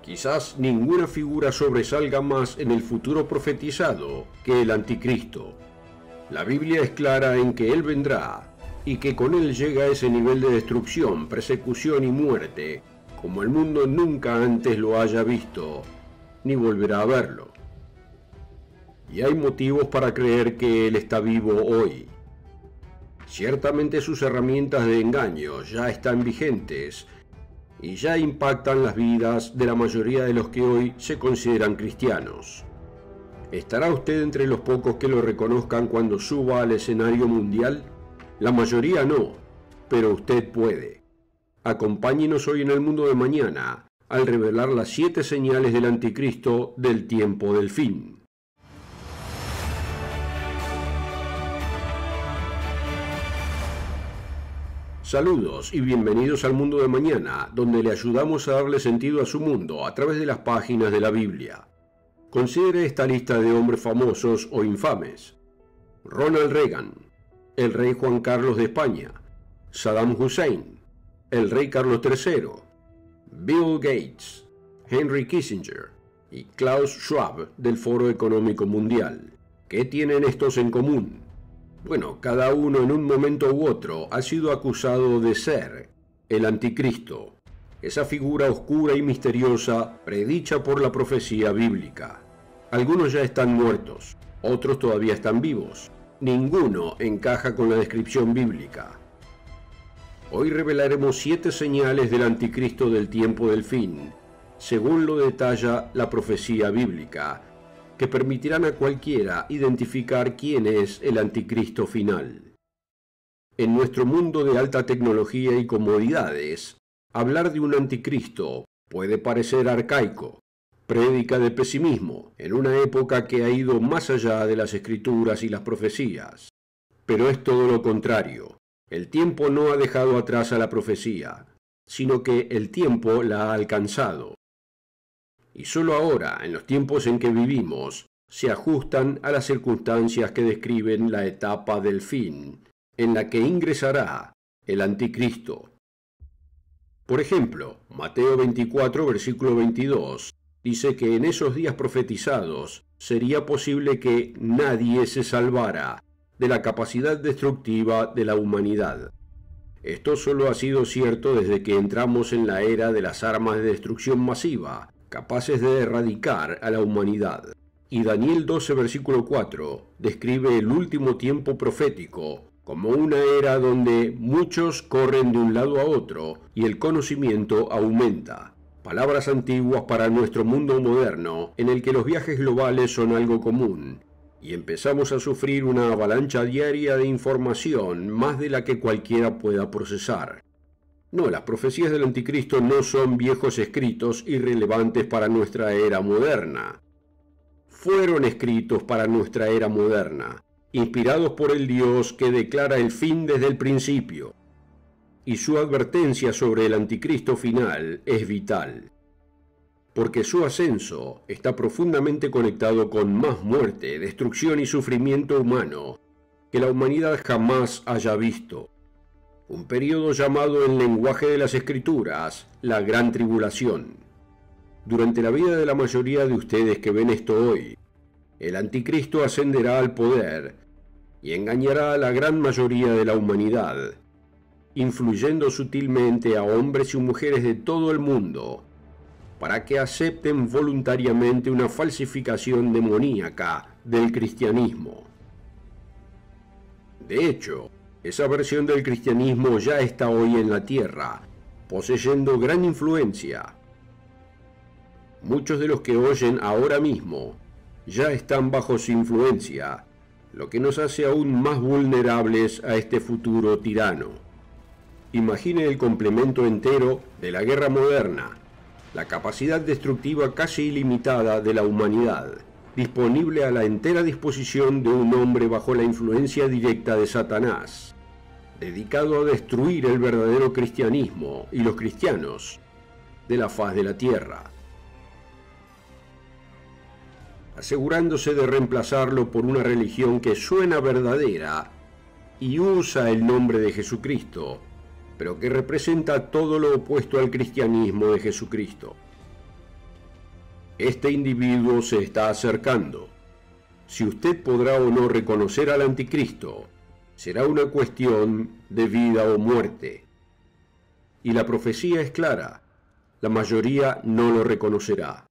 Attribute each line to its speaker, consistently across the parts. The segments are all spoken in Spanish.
Speaker 1: Quizás ninguna figura sobresalga más en el futuro profetizado que el anticristo. La Biblia es clara en que él vendrá y que con él llega ese nivel de destrucción, persecución y muerte como el mundo nunca antes lo haya visto, ni volverá a verlo. Y hay motivos para creer que él está vivo hoy. Ciertamente sus herramientas de engaño ya están vigentes y ya impactan las vidas de la mayoría de los que hoy se consideran cristianos. ¿Estará usted entre los pocos que lo reconozcan cuando suba al escenario mundial? La mayoría no, pero usted puede. Acompáñenos hoy en el mundo de mañana al revelar las 7 señales del anticristo del tiempo del fin. Saludos y bienvenidos al mundo de mañana, donde le ayudamos a darle sentido a su mundo a través de las páginas de la Biblia. Considere esta lista de hombres famosos o infames: Ronald Reagan, el rey Juan Carlos de España; Saddam Hussein, el rey Carlos III; Bill Gates, Henry Kissinger y Klaus Schwab del Foro Económico Mundial. ¿Qué tienen estos en común? Bueno, cada uno en un momento u otro ha sido acusado de ser el anticristo, esa figura oscura y misteriosa predicha por la profecía bíblica. Algunos ya están muertos, otros todavía están vivos. Ninguno encaja con la descripción bíblica. Hoy revelaremos 7 señales del anticristo del tiempo del fin, según lo detalla la profecía bíblica, que permitirán a cualquiera identificar quién es el anticristo final. En nuestro mundo de alta tecnología y comodidades, hablar de un anticristo puede parecer arcaico, prédica de pesimismo, en una época que ha ido más allá de las escrituras y las profecías. Pero es todo lo contrario. El tiempo no ha dejado atrás a la profecía, sino que el tiempo la ha alcanzado. Y solo ahora, en los tiempos en que vivimos, se ajustan a las circunstancias que describen la etapa del fin, en la que ingresará el anticristo. Por ejemplo, Mateo 24, versículo 22, dice que en esos días profetizados sería posible que nadie se salvara de la capacidad destructiva de la humanidad. Esto solo ha sido cierto desde que entramos en la era de las armas de destrucción masiva, capaces de erradicar a la humanidad. Y Daniel 12, versículo 4, describe el último tiempo profético como una era donde muchos corren de un lado a otro y el conocimiento aumenta. Palabras antiguas para nuestro mundo moderno, en el que los viajes globales son algo común, y empezamos a sufrir una avalancha diaria de información, más de la que cualquiera pueda procesar. No, las profecías del anticristo no son viejos escritos irrelevantes para nuestra era moderna. Fueron escritos para nuestra era moderna, inspirados por el Dios que declara el fin desde el principio. Y su advertencia sobre el anticristo final es vital, porque su ascenso está profundamente conectado con más muerte, destrucción y sufrimiento humano que la humanidad jamás haya visto. Un periodo llamado en lenguaje de las Escrituras, la Gran Tribulación. Durante la vida de la mayoría de ustedes que ven esto hoy, el anticristo ascenderá al poder y engañará a la gran mayoría de la humanidad, influyendo sutilmente a hombres y mujeres de todo el mundo para que acepten voluntariamente una falsificación demoníaca del cristianismo. De hecho, esa versión del cristianismo ya está hoy en la tierra, poseyendo gran influencia. Muchos de los que oyen ahora mismo ya están bajo su influencia, lo que nos hace aún más vulnerables a este futuro tirano. Imagine el complemento entero de la guerra moderna, la capacidad destructiva casi ilimitada de la humanidad, disponible a la entera disposición de un hombre bajo la influencia directa de Satanás, dedicado a destruir el verdadero cristianismo y los cristianos de la faz de la tierra, asegurándose de reemplazarlo por una religión que suena verdadera y usa el nombre de Jesucristo, pero que representa todo lo opuesto al cristianismo de Jesucristo. Este individuo se está acercando. Si usted podrá o no reconocer al anticristo, será una cuestión de vida o muerte. Y la profecía es clara, la mayoría no lo reconocerá.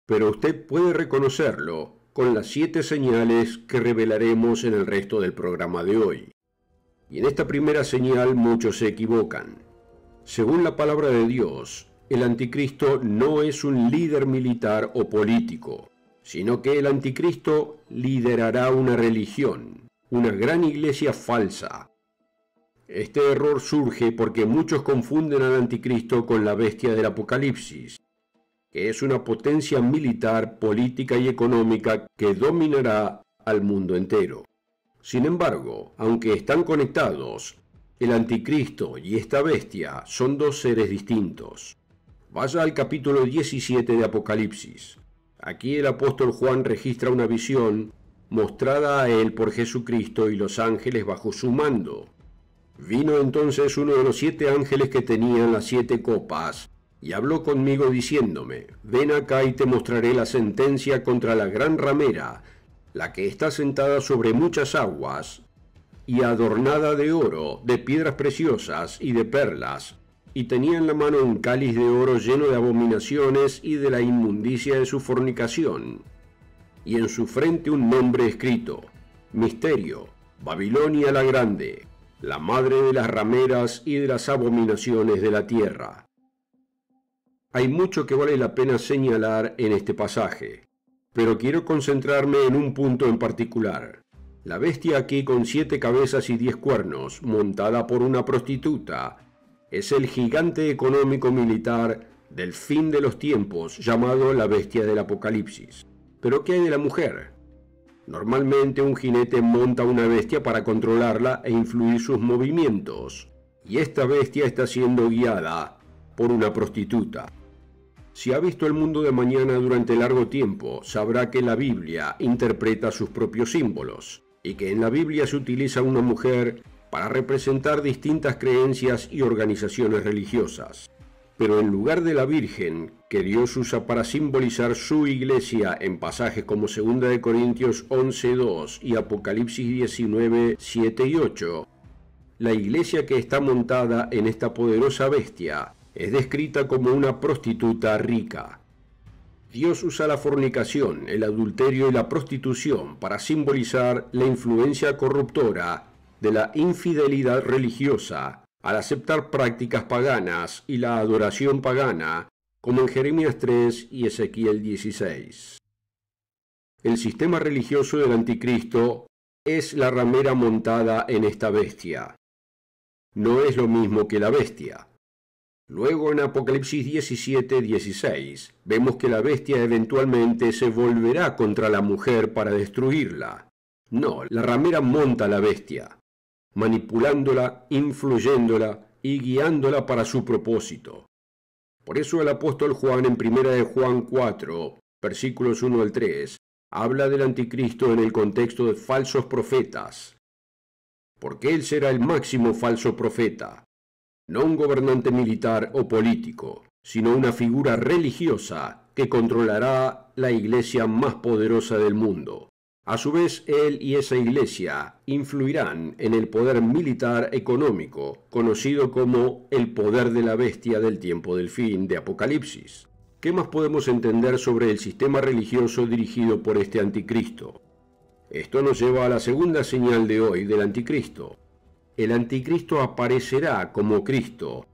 Speaker 1: Pero usted puede reconocerlo con las 7 señales que revelaremos en el resto del programa de hoy. Y en esta primera señal muchos se equivocan. Según la palabra de Dios, el anticristo no es un líder militar o político, sino que el anticristo liderará una religión, una gran iglesia falsa. Este error surge porque muchos confunden al anticristo con la bestia del Apocalipsis, que es una potencia militar, política y económica que dominará al mundo entero. Sin embargo, aunque están conectados, el anticristo y esta bestia son 2 seres distintos. Vaya al capítulo 17 de Apocalipsis. Aquí el apóstol Juan registra una visión mostrada a él por Jesucristo y los ángeles bajo su mando. Vino entonces uno de los 7 ángeles que tenían las 7 copas, y habló conmigo diciéndome, ven acá y te mostraré la sentencia contra la gran ramera, la que está sentada sobre muchas aguas, y adornada de oro, de piedras preciosas y de perlas, y tenía en la mano un cáliz de oro lleno de abominaciones y de la inmundicia de su fornicación, y en su frente un nombre escrito, Misterio, Babilonia la Grande, la madre de las rameras y de las abominaciones de la tierra. Hay mucho que vale la pena señalar en este pasaje, pero quiero concentrarme en un punto en particular. La bestia aquí con 7 cabezas y 10 cuernos, montada por una prostituta, es el gigante económico militar del fin de los tiempos, llamado la bestia del Apocalipsis. ¿Pero qué hay de la mujer? Normalmente un jinete monta una bestia para controlarla e influir sus movimientos, y esta bestia está siendo guiada por una prostituta. Si ha visto el mundo de mañana durante largo tiempo, sabrá que la Biblia interpreta sus propios símbolos, y que en la Biblia se utiliza una mujer para representar distintas creencias y organizaciones religiosas. Pero en lugar de la Virgen, que Dios usa para simbolizar su iglesia en pasajes como 2 Corintios 11:2 y Apocalipsis 19:7 y 8, la iglesia que está montada en esta poderosa bestia es descrita como una prostituta rica. Dios usa la fornicación, el adulterio y la prostitución para simbolizar la influencia corruptora de la infidelidad religiosa al aceptar prácticas paganas y la adoración pagana, como en Jeremías 3 y Ezequiel 16. El sistema religioso del anticristo es la ramera montada en esta bestia. No es lo mismo que la bestia. Luego en Apocalipsis 17:16 vemos que la bestia eventualmente se volverá contra la mujer para destruirla. No, la ramera monta la bestia, manipulándola, influyéndola y guiándola para su propósito. Por eso el apóstol Juan en 1 de Juan 4, versículos 1 al 3, habla del anticristo en el contexto de falsos profetas. Porque él será el máximo falso profeta, no un gobernante militar o político, sino una figura religiosa que controlará la iglesia más poderosa del mundo. A su vez, él y esa iglesia influirán en el poder militar económico, conocido como el poder de la bestia del tiempo del fin de Apocalipsis. ¿Qué más podemos entender sobre el sistema religioso dirigido por este anticristo? Esto nos lleva a la segunda señal de hoy del anticristo. El anticristo aparecerá como Cristo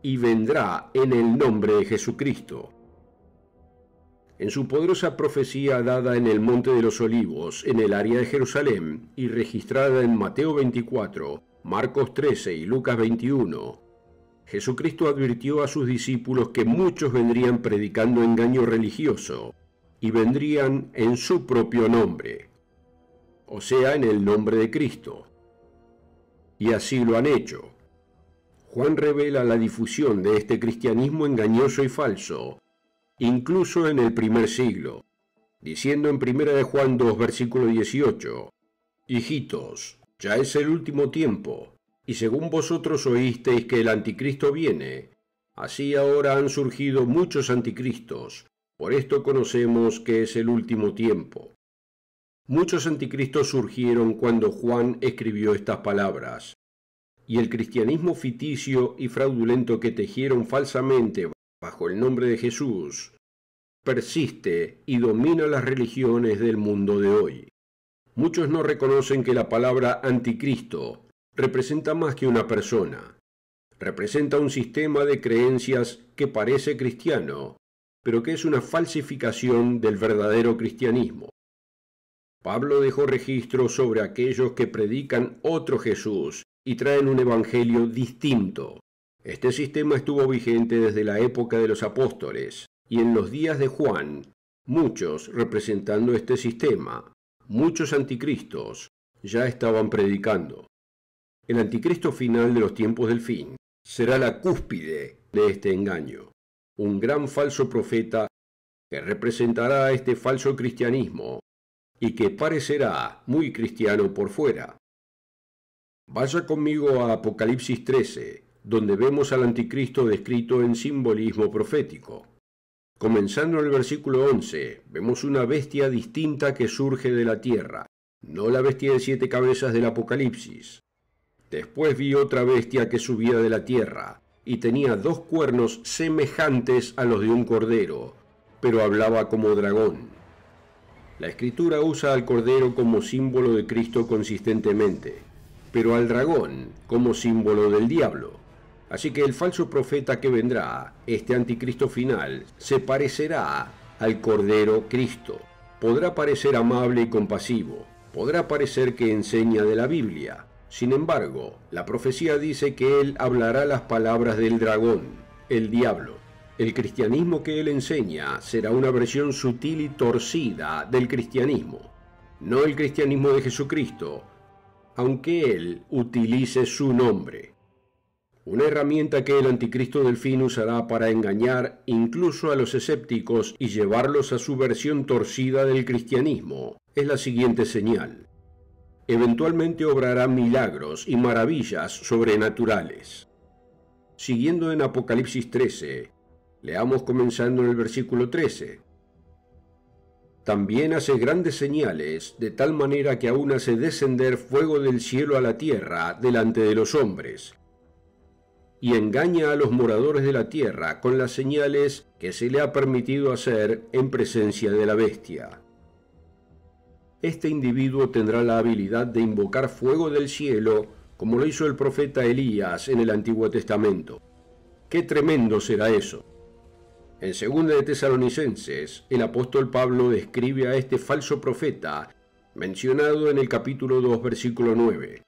Speaker 1: y vendrá en el nombre de Jesucristo. En su poderosa profecía dada en el Monte de los Olivos, en el área de Jerusalén, y registrada en Mateo 24, Marcos 13 y Lucas 21, Jesucristo advirtió a sus discípulos que muchos vendrían predicando engaño religioso, y vendrían en su propio nombre, o sea, en el nombre de Cristo. Y así lo han hecho. Juan revela la difusión de este cristianismo engañoso y falso, incluso en el primer siglo, diciendo en 1 de Juan 2, versículo 18, Hijitos, ya es el último tiempo, y según vosotros oísteis que el anticristo viene, así ahora han surgido muchos anticristos, Por esto conocemos que es el último tiempo. Muchos anticristos surgieron cuando Juan escribió estas palabras, y el cristianismo ficticio y fraudulento que tejieron falsamente bajo el nombre de Jesús persiste y domina las religiones del mundo de hoy. Muchos no reconocen que la palabra anticristo representa más que una persona. Representa un sistema de creencias que parece cristiano, pero que es una falsificación del verdadero cristianismo. Pablo dejó registro sobre aquellos que predican otro Jesús y traen un evangelio distinto. Este sistema estuvo vigente desde la época de los apóstoles, y en los días de Juan, muchos representando este sistema, muchos anticristos, ya estaban predicando. El anticristo final de los tiempos del fin será la cúspide de este engaño, un gran falso profeta que representará este falso cristianismo y que parecerá muy cristiano por fuera. Vaya conmigo a Apocalipsis 13, donde vemos al anticristo descrito en simbolismo profético. Comenzando en el versículo 11, vemos una bestia distinta que surge de la tierra, no la bestia de 7 cabezas del Apocalipsis. Después vi otra bestia que subía de la tierra, y tenía 2 cuernos semejantes a los de un cordero, pero hablaba como dragón. La Escritura usa al cordero como símbolo de Cristo consistentemente, pero al dragón como símbolo del diablo. Así que el falso profeta que vendrá, este anticristo final, se parecerá al Cordero Cristo. Podrá parecer amable y compasivo, podrá parecer que enseña de la Biblia. Sin embargo, la profecía dice que él hablará las palabras del dragón, el diablo. El cristianismo que él enseña será una versión sutil y torcida del cristianismo, no el cristianismo de Jesucristo, aunque él utilice su nombre. Una herramienta que el anticristo del fin usará para engañar incluso a los escépticos y llevarlos a su versión torcida del cristianismo es la siguiente señal. Eventualmente obrará milagros y maravillas sobrenaturales. Siguiendo en Apocalipsis 13, leamos comenzando en el versículo 13. También hace grandes señales, de tal manera que aún hace descender fuego del cielo a la tierra delante de los hombres, y engaña a los moradores de la tierra con las señales que se le ha permitido hacer en presencia de la bestia. Este individuo tendrá la habilidad de invocar fuego del cielo, como lo hizo el profeta Elías en el Antiguo Testamento. ¡Qué tremendo será eso! En 2 de Tesalonicenses, el apóstol Pablo describe a este falso profeta, mencionado en el capítulo 2, versículo 9.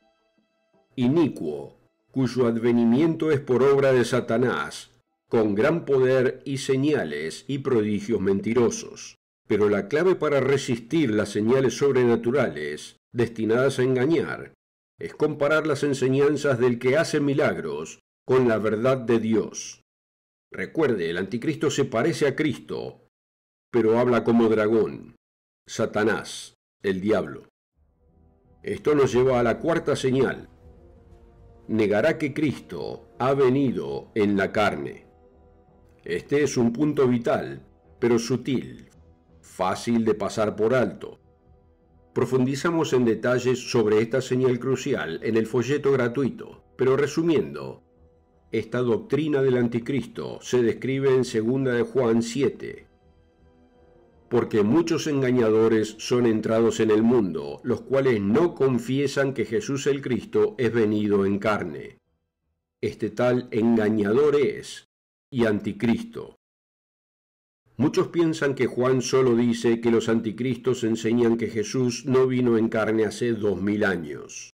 Speaker 1: Inicuo, cuyo advenimiento es por obra de Satanás, con gran poder y señales y prodigios mentirosos. Pero la clave para resistir las señales sobrenaturales, destinadas a engañar, es comparar las enseñanzas del que hace milagros con la verdad de Dios. Recuerde, el anticristo se parece a Cristo, pero habla como dragón, Satanás, el diablo. Esto nos lleva a la cuarta señal. Negará que Cristo ha venido en la carne. Este es un punto vital, pero sutil, fácil de pasar por alto. Profundizamos en detalles sobre esta señal crucial en el folleto gratuito, pero resumiendo, esta doctrina del anticristo se describe en 2 de Juan 7. Porque muchos engañadores son entrados en el mundo, los cuales no confiesan que Jesús el Cristo es venido en carne. Este tal engañador es, y anticristo. Muchos piensan que Juan solo dice que los anticristos enseñan que Jesús no vino en carne hace 2000 años.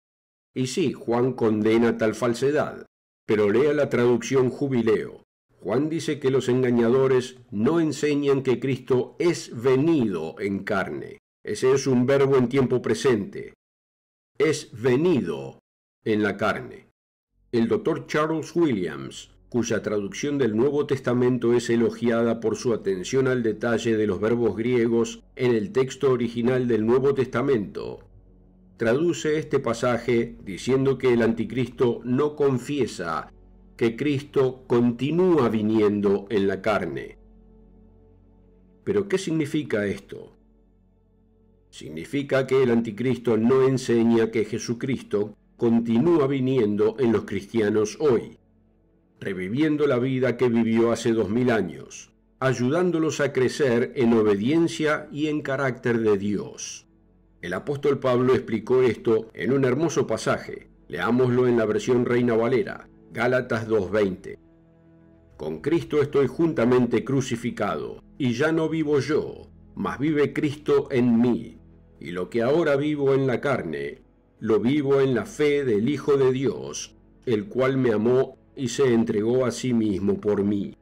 Speaker 1: Y sí, Juan condena tal falsedad. Pero lea la traducción Jubileo. Juan dice que los engañadores no enseñan que Cristo es venido en carne. Ese es un verbo en tiempo presente. Es venido en la carne. El doctor Charles Williams, cuya traducción del Nuevo Testamento es elogiada por su atención al detalle de los verbos griegos en el texto original del Nuevo Testamento, traduce este pasaje diciendo que el anticristo no confiesa que Cristo continúa viniendo en la carne. Pero ¿qué significa esto? Significa que el anticristo no enseña que Jesucristo continúa viniendo en los cristianos hoy, reviviendo la vida que vivió hace 2000 años, ayudándolos a crecer en obediencia y en carácter de Dios. El apóstol Pablo explicó esto en un hermoso pasaje. Leámoslo en la versión Reina Valera, Gálatas 2:20. Con Cristo estoy juntamente crucificado, y ya no vivo yo, mas vive Cristo en mí. Y lo que ahora vivo en la carne, lo vivo en la fe del Hijo de Dios, el cual me amó y se entregó a sí mismo por mí.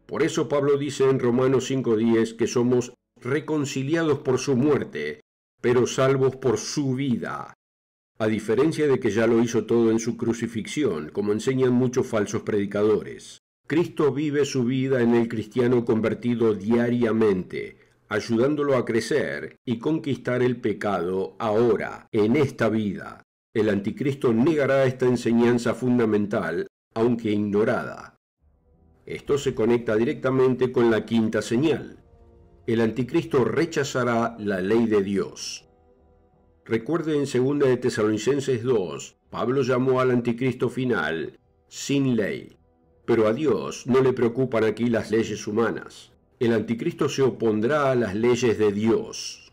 Speaker 1: Por eso Pablo dice en Romanos 5:10 que somos reconciliados por su muerte, pero salvos por su vida. A diferencia de que ya lo hizo todo en su crucifixión, como enseñan muchos falsos predicadores. Cristo vive su vida en el cristiano convertido diariamente, ayudándolo a crecer y conquistar el pecado ahora, en esta vida. El anticristo negará esta enseñanza fundamental, aunque ignorada. Esto se conecta directamente con la quinta señal. El anticristo rechazará la ley de Dios. Recuerde en 2 de Tesalonicenses 2, Pablo llamó al anticristo final sin ley. Pero a Dios no le preocupan aquí las leyes humanas. El anticristo se opondrá a las leyes de Dios.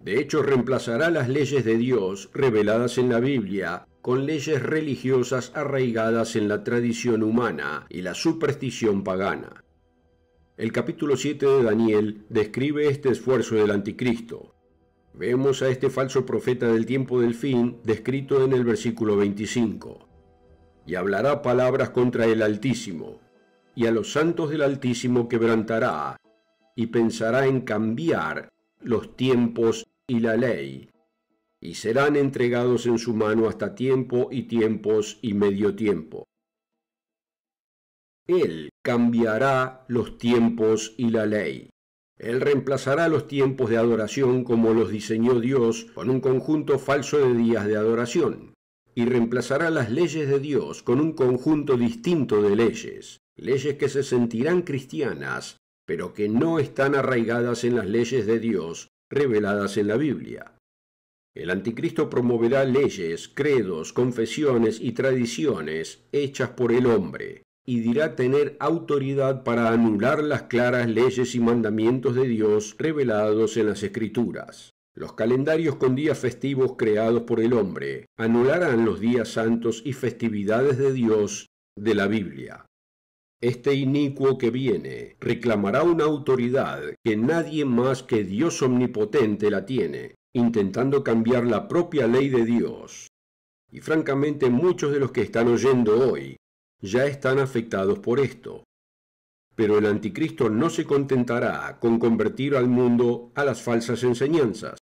Speaker 1: De hecho, reemplazará las leyes de Dios reveladas en la Biblia con leyes religiosas arraigadas en la tradición humana y la superstición pagana. El capítulo 7 de Daniel describe este esfuerzo del anticristo. Vemos a este falso profeta del tiempo del fin descrito en el versículo 25. Y hablará palabras contra el Altísimo, y a los santos del Altísimo quebrantará, y pensará en cambiar los tiempos y la ley, y serán entregados en su mano hasta tiempo y tiempos y medio tiempo. Él cambiará los tiempos y la ley. Él reemplazará los tiempos de adoración como los diseñó Dios con un conjunto falso de días de adoración, y reemplazará las leyes de Dios con un conjunto distinto de leyes, leyes que se sentirán cristianas, pero que no están arraigadas en las leyes de Dios reveladas en la Biblia. El anticristo promoverá leyes, credos, confesiones y tradiciones hechas por el hombre, y dirá tener autoridad para anular las claras leyes y mandamientos de Dios revelados en las Escrituras. Los calendarios con días festivos creados por el hombre anularán los días santos y festividades de Dios de la Biblia. Este inicuo que viene reclamará una autoridad que nadie más que Dios omnipotente la tiene, intentando cambiar la propia ley de Dios. Y francamente muchos de los que están oyendo hoy ya están afectados por esto. Pero el anticristo no se contentará con convertir al mundo a las falsas enseñanzas.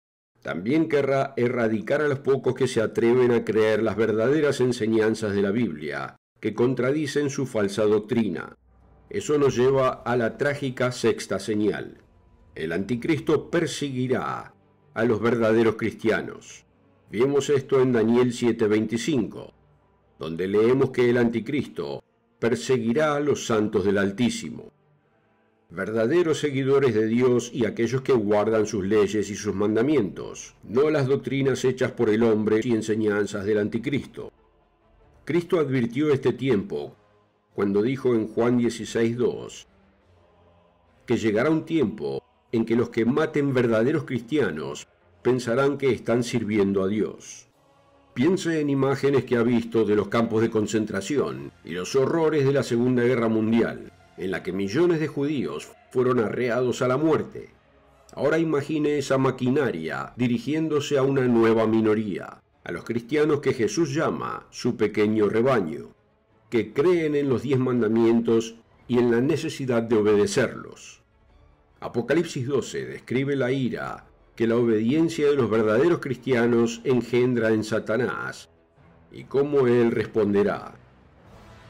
Speaker 1: También querrá erradicar a los pocos que se atreven a creer las verdaderas enseñanzas de la Biblia, que contradicen su falsa doctrina. Eso nos lleva a la trágica sexta señal. El anticristo perseguirá a los verdaderos cristianos. Vemos esto en Daniel 7:25, donde leemos que el anticristo perseguirá a los santos del Altísimo, verdaderos seguidores de Dios y aquellos que guardan sus leyes y sus mandamientos, no las doctrinas hechas por el hombre y enseñanzas del anticristo. Cristo advirtió este tiempo cuando dijo en Juan 16:2 que llegará un tiempo en que los que maten verdaderos cristianos pensarán que están sirviendo a Dios. Piense en imágenes que ha visto de los campos de concentración y los horrores de la Segunda Guerra Mundial, en la que millones de judíos fueron arreados a la muerte. Ahora imagine esa maquinaria dirigiéndose a una nueva minoría, a los cristianos que Jesús llama su pequeño rebaño, que creen en los 10 mandamientos y en la necesidad de obedecerlos. Apocalipsis 12 describe la ira que la obediencia de los verdaderos cristianos engendra en Satanás, y cómo él responderá.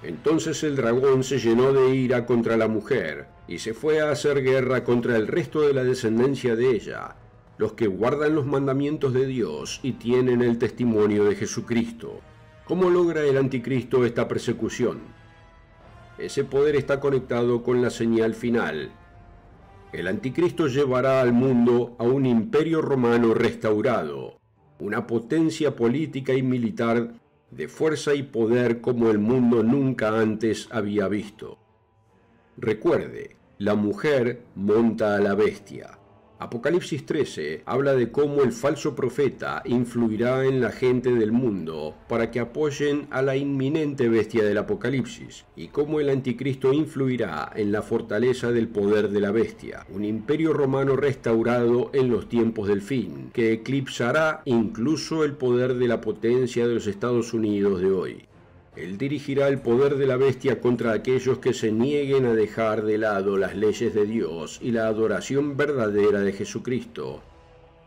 Speaker 1: Entonces el dragón se llenó de ira contra la mujer, y se fue a hacer guerra contra el resto de la descendencia de ella, los que guardan los mandamientos de Dios y tienen el testimonio de Jesucristo. ¿Cómo logra el anticristo esta persecución? Ese poder está conectado con la señal final, El anticristo llevará al mundo a un imperio romano restaurado, una potencia política y militar de fuerza y poder como el mundo nunca antes había visto. Recuerde, la mujer monta a la bestia. Apocalipsis 13 habla de cómo el falso profeta influirá en la gente del mundo para que apoyen a la inminente bestia del Apocalipsis, y cómo el anticristo influirá en la fortaleza del poder de la bestia, un imperio romano restaurado en los tiempos del fin, que eclipsará incluso el poder de la potencia de los Estados Unidos de hoy. Él dirigirá el poder de la bestia contra aquellos que se nieguen a dejar de lado las leyes de Dios y la adoración verdadera de Jesucristo,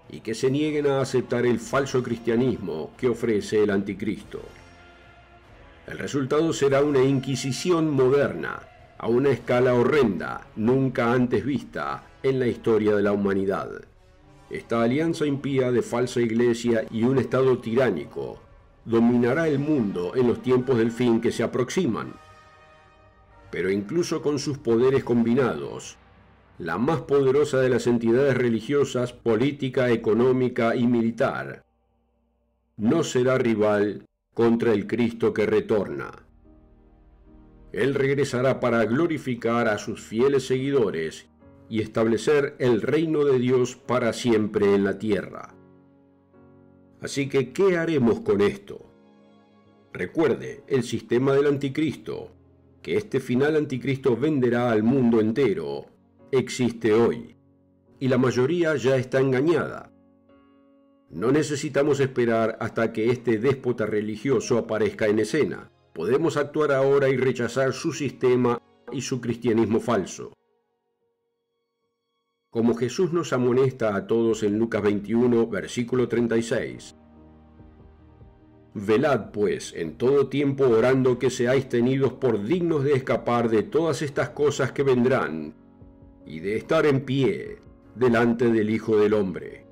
Speaker 1: y que se nieguen a aceptar el falso cristianismo que ofrece el anticristo. El resultado será una inquisición moderna, a una escala horrenda, nunca antes vista en la historia de la humanidad. Esta alianza impía de falsa iglesia y un estado tiránico dominará el mundo en los tiempos del fin que se aproximan. Pero incluso con sus poderes combinados, la más poderosa de las entidades religiosas, política, económica y militar, no será rival contra el Cristo que retorna. Él regresará para glorificar a sus fieles seguidores y establecer el reino de Dios para siempre en la tierra. Así que, ¿qué haremos con esto? Recuerde, el sistema del anticristo, que este final anticristo venderá al mundo entero, existe hoy, y la mayoría ya está engañada. No necesitamos esperar hasta que este déspota religioso aparezca en escena. Podemos actuar ahora y rechazar su sistema y su cristianismo falso. Como Jesús nos amonesta a todos en Lucas 21, versículo 36. Velad, pues, en todo tiempo orando que seáis tenidos por dignos de escapar de todas estas cosas que vendrán, y de estar en pie delante del Hijo del Hombre.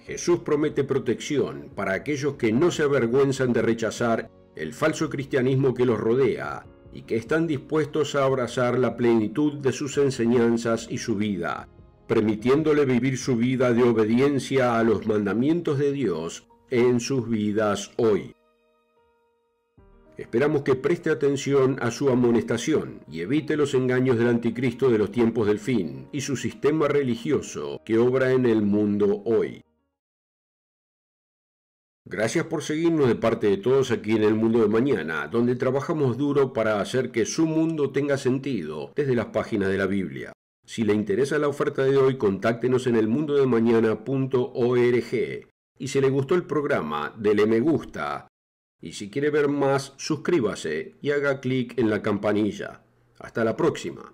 Speaker 1: Jesús promete protección para aquellos que no se avergüenzan de rechazar el falso cristianismo que los rodea y que están dispuestos a abrazar la plenitud de sus enseñanzas y su vida, permitiéndole vivir su vida de obediencia a los mandamientos de Dios en sus vidas hoy. Esperamos que preste atención a su amonestación y evite los engaños del anticristo de los tiempos del fin y su sistema religioso que obra en el mundo hoy. Gracias por seguirnos de parte de todos aquí en El Mundo de Mañana, donde trabajamos duro para hacer que su mundo tenga sentido desde las páginas de la Biblia. Si le interesa la oferta de hoy, contáctenos en elmundodemañana.org. Y si le gustó el programa, dele me gusta. Y si quiere ver más, suscríbase y haga clic en la campanilla. Hasta la próxima.